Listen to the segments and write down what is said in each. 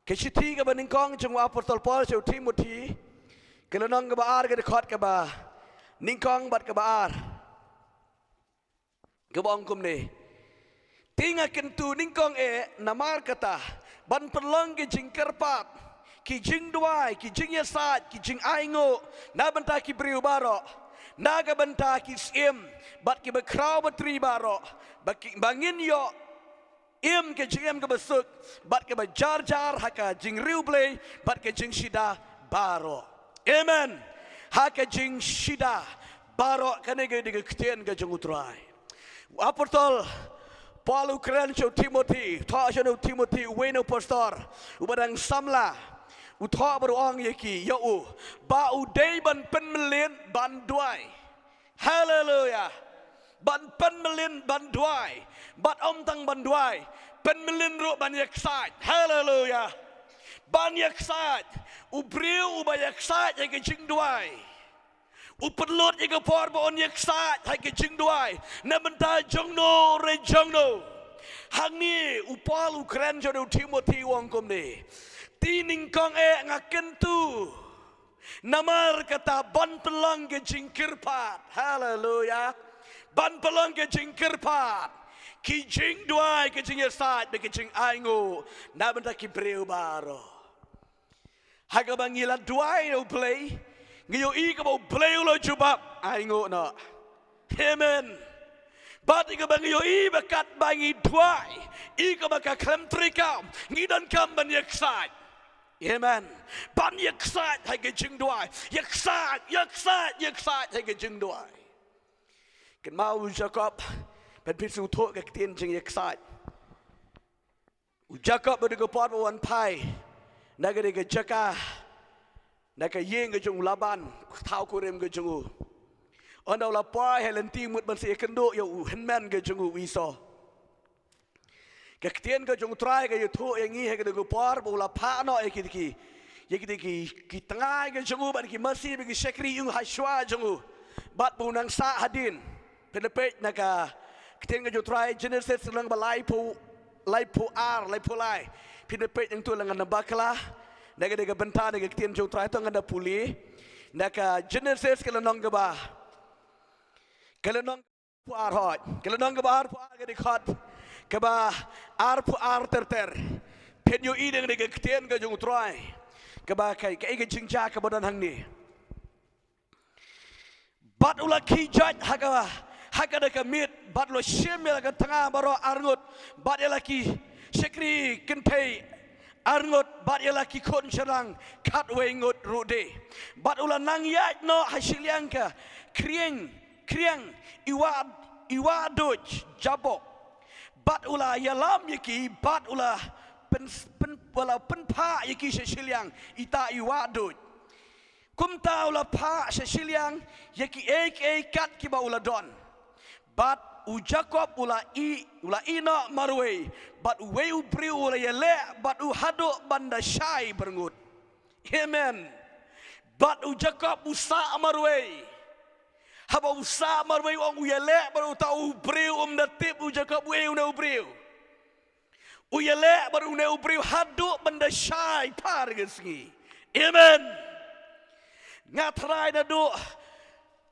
Keciti ke beningkong cuma apostol Paul cuma Timothy. Kalau nong ke baar ke dekat ke bah, ningkong bat ke baar. Ke bangkum ni. Tinga kentu ningkong namar kata ban perlong ke jingkerpat, ki jing duai, ki jing yasat, ki jing aingo, na benta ki beriu barok, naga benta ki sim, bat ki berkrau betri barok, bangin yo. Im ke jing ke besuk, bat ke berjar-jar haka jing riu blay, bat ke jing shida baro. Amen. Haka jing shida baro kene ke diga ketien ke jing utrai. Apostol Paul keren cau Timothy, thọ cho Timothy weno pastor, ubadang samla, uthọ beruang yaki, yau, ba udai ban pen melin ban duai, hallelujah, ban pen melin ban duai, bat om tang ban duai, pen melin ro ban yaksat, hallelujah, ban yaksat, ubriu ubayaksat yang kecing duai. Uperlut yang kepor baon yaksat hai kecing duai, namenta jongno re jongno. Hang ni upal ukren jodoh Timothy wangkom ni. Tining kong ngaken tu. Namar kata ban pelang ke jingkirpat. Hallelujah. Ban pelang ke jingkirpat. Ki jing duai ke jing yaksat be ke jing aingo. Namenta ki breu baro. Haga bangilan duai no play. Ngayon ika mo play ulo jubab aingo na. Amen. Bat ika ba ngayon iba kat bangi duai. Ika ba kaklem trikam. Ngidan kam ban yaksat. Amen. Ban yaksat hai kejing duai. Yaksat hai kejing duai. Kan mau Jacob ben pisu thok ke tien jing yaksat. Jacob berdekat pot wan pai. Naga dega jaka. Naka yeng ke jung laban tau kurem ke jungu. Ondau lapar helenti mut ban se kendo yo henman ke jungu wiso. Ke ketien ke jung trai ke yotu yang ngi he ke de par bo la pa no e ki. Ye ki tengah ke jungu ban ki masih bagi sekri yung haswa jungu. Bat bu nang sa hadin. Penepet naka ketien ke jung trai Genesis lang balai pu lai. Penepet yang tu lang nabakla. Naga dega benta naga ketien jauh terakhir tu ngada puli. Naga Genesis kalau nong geba, kalau nong puar hot, kalau nong geba ar puar ke dekat, geba ar puar ter. Penyu ini naga ketien ke jauh terakhir, geba kai ke jingja ke badan hang ni. Bat ulah kijat haga dega mit, bat lo shemel ke tengah baru arngut, bat elaki sekri kentai. Arngot bat laki kon serang kat wengot rude bat ulah nang yat no hasiliang ka krieng iwadoj jabok bat ulah yalam yaki bat ulah pen pa yaki hasiliang ita iwadoj kumta ulah pa hasiliang yaki kat ki ba ulah don bat u Jacob ula ina marway bat we u priu ula yele bat u hado banda syai berngut. Amen. Bat u Jacob usa marway haba usa marway ong u yele baru tau priu datip u Jacob we u priu u yele baru u priu hado banda syai par geski. Amen. Ngatrai na do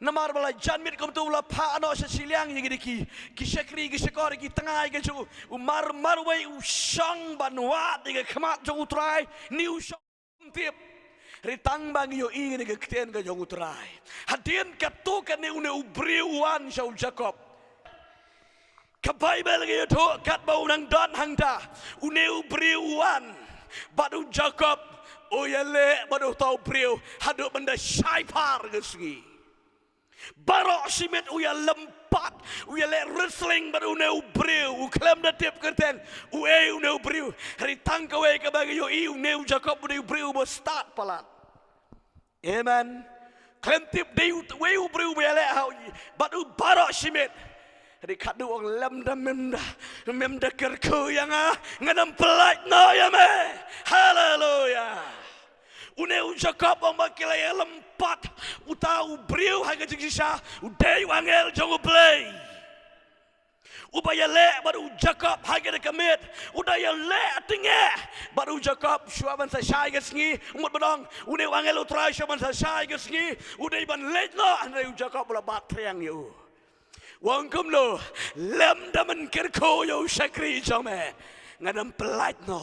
namar bala janmit kom tu la pa no siliang yang ki sekri ki sekor ki tengah ki ju umar marway usang banwa de kemat jong utrai new shop tip ritang bang yo ingin ke ketien ke jong utrai hadin katu kan ne ubriuan shau Jacob ke Bible ke to kat bau nang don hangta une ubriuan badu Jacob oyale badu tau briu hadu benda syaipar geski barok simet uya lempat uya le wrestling baru neu breu klem da tip kerten ueu neu breu hari tangka we ke bagi yo iu neu Jacob neu breu bo start palat. Amen. Klem tip de we breu be le hau batu barok simet hari kadu ong lem da memda kerku yang ngadam pelat no ya me. Hallelujah. Uneu Jacob ang makilay lempat utau briu haga jigisha udai wangel jongo play Upaya le baru Jacob hagi dekamit. Udaya le tinggi baru Jacob shuaban sa syai gesngi. Umut bedong une wangel utrai shuaban sa syai gesngi. Udai ban le no andai Jacob bola bat triang yu. Wang kum lo lem daman kerko yo syakri jome. Ngadam pelat no.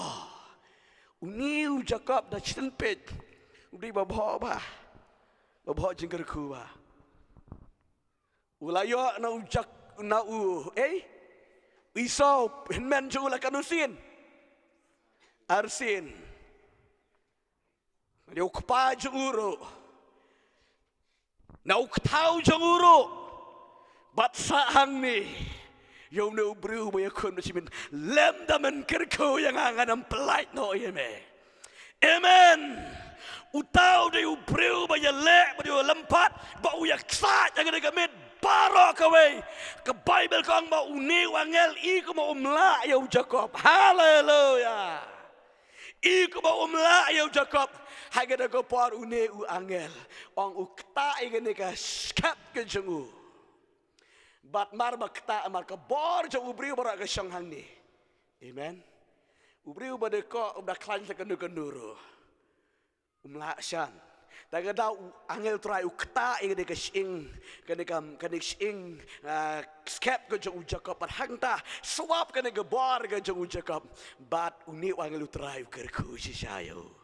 Uniu Jacob da chenpet. Udai babho ba. Babho jengkerku ba. Ulayo na ujak na Isau hinmen jula kanusin Arsin Dia ukpa jenguru Na uktau jenguru Bat sahang ni Yung na ubru mo yakun Masimin lem daman kerko yang angan ang pelait no yeme Amen Utau dia ubru mo yalek Mo dia lempat Ba uyak sat yang ada gamit Baro kaway ke Bible ko ang mauniw angel iko mo umla yaw Jacob. Hallelujah. Iko mo umla yaw Jacob. Hagada ko par uniw angel. Ang ukta igani ka skap ka jungu. Bat mar makta mar ka bor jang ubriw bara ka siyang hangni. Amen. Ubriw ba de ko ubda klan sa kandu-kanduro. Umla siyan. Taga daw angel try ukta igani ka sing kanik sing skep ka jang Jacob at hangta swap ka ga bar ka jang Jacob but uni angel try kerku si sayo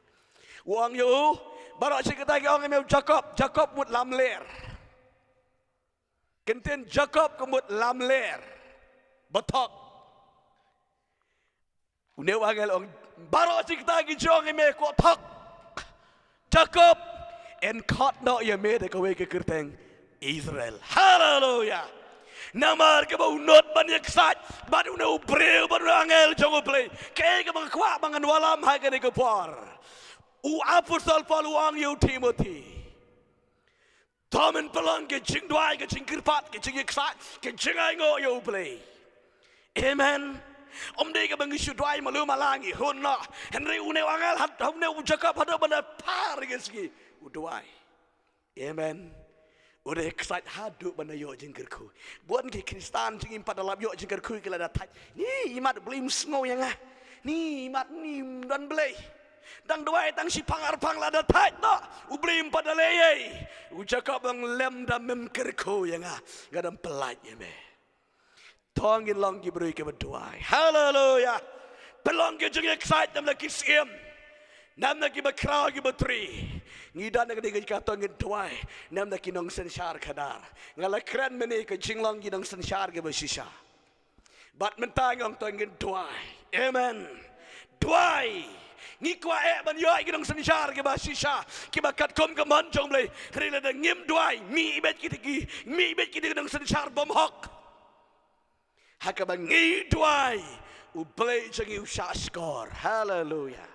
wang yo baro si katagi ang email Jacob mut lamler kenten Jacob kumut lamler batok uni angel ang baro si katagi jang email ko tok Jacob en caught no ya made ka we ke kerteng Israel. Hallelujah. Namar ke bau not banyak sat baru no breu baru angel jongo play. Ke ke mga kwa mga walam ha ke ke par. U apostol Paul uang yu Timothy. Tamen pelang ke jing dwai ke jing kirpat ke jing sat ke jing ai ngo yu play. Amen. Om dia ke bangisu dwai malu malangi hunna Henry une angel hat une Jacob hada bana par ke segi Uduai. Amen. Udah excited hadu bana yo jengkerku. Buat ke Kristan jengin pada lab yo jengkerku kala datai. Ni imat beli musngo yang ah. Ni imat ni dan beli. Dang duai tang si pangar-pang la datai to. Ublim pada leye. Ucakap bang lem dan memkerku yang ah. Gadam pelat ya me. Tongin long ki beri ke berduai. Hallelujah. Pelong ke jeng excited nam lagi siem. Nam lagi berkrau lagi bertri. Ngidan na kadiga kato ngin tuway. Nam na kinong sensyar kadar. Ngalakran mani ka jinglang ginong sensyar ka basisya. Bat mentangong to ngin tuway. Amen. Tuway. Ngi kwa ban yoy ginong sensyar ka basisya. Kibakat kom ka manjong blay. Rila na ngim tuway. Mi ibet kitigi. Mi ibet kitigi ng sensyar bomhok. Hakabang ngi tuway. Uplay jangi usyaskor. Hallelujah.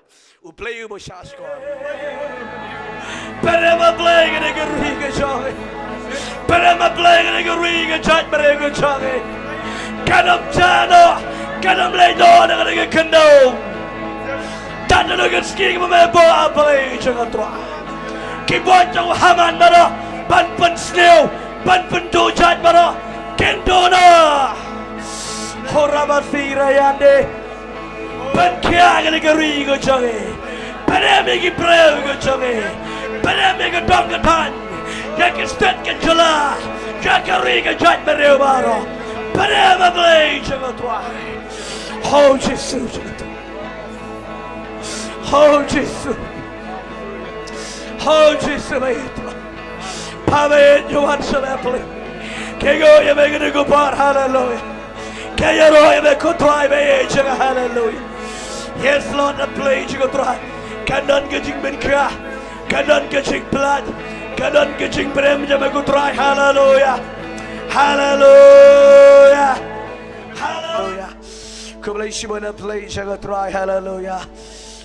Uplay mo usyaskor. Para ma-play ka na gariga siya. Para ma-play ka na gariga siya. Mariga siya. Kanam jano. Kanam ledo na kaniga kandong. Tanda na ganski ka mamebo. Aplay siya nga tuwa. Kibuat siya haman mara. Panpan snew. Panpan dujat mara. Kendo na. Horamasira yande. Pankia ka na gariga siya. Panamigi preo ka siya. Panamigi dongkatan. Yakistet ka jala. Yakariga jat merewaro. Panamablay siya nga tuwa. Oh Jesus siya nga tuwa. Oh Jesus. Oh Jesus ba ito. Pamayin yuwan sa lepli. Kaya yung mga nagupar. Hallelujah. Kaya roya may kutuay may siya nga. Hallelujah. Yes Lord, na play siya nga tuwa. Kanan ka jing menkah. Kanan ka jing blood. Kanan ka jing prem siya may kutuay. Hallelujah. Hallelujah. Hallelujah. Kumulay siya mo na play siya nga tuwa. Hallelujah.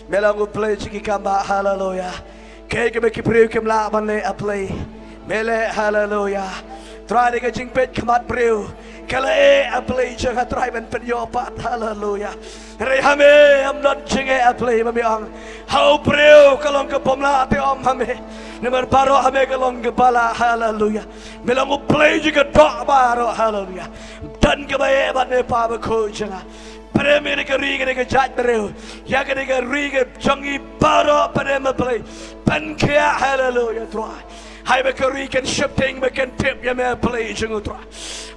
Melang ko play siya kikamba. Hallelujah. Kaya kami kipriw kimlaban le a play. Mele. Hallelujah. Try ka jing pet kamat priw. Kala a play siya nga try man penyopat. Hallelujah. Rehame am not jing a play mami ang. How priw kalong ka pumla ate om hame. Naman paro ame kalong kepala, haleluya. Bilang uplay juga dok baro, haleluya. Dan kebayaban me papa ko janga. Pada mereka riga mereka jat bereu, ya mereka riga jangi baro pada me pan kaya haleluya Tuhan. Hai mereka riga shifting mereka tip ya me play jangu Tuhan.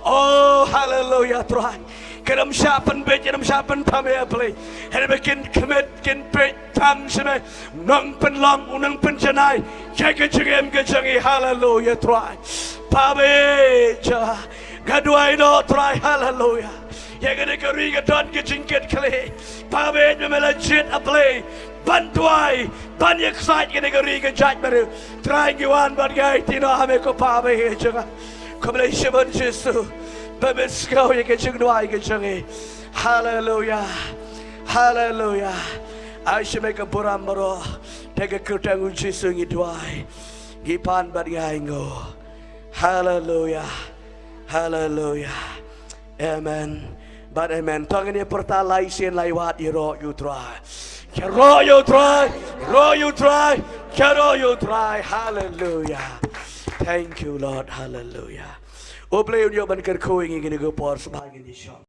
Oh haleluya Tuhan. Kedam siapan bet, kedam siapan pame play. Hari mereka commit kin bet tam seme nang penlang unang penjanai. Jaga jengem ke jangi haleluya Tuhan. Pame jah gaduai no Tuhan haleluya. Ya kena kering dan kejingkat kali, pawai memelajit aplay, bantuai, banyak saat kena kering kejat baru, try giwan bagai tino hame ko pawai jangan, kembali sebut Yesus, berbiskau ya kejing doai kejengi, haleluya, haleluya, asyik mereka buram baro, tega kertang uji sungi doai, gipan bagai ngo, haleluya, haleluya, amen. But amen. Tangan ni pertalai sin laiwat iro you try. Kero you try. Ro you try. Kero you try. Hallelujah. Thank you Lord. Hallelujah. Oblay unyo ban kerkoing ingin go por sebagai ni syam.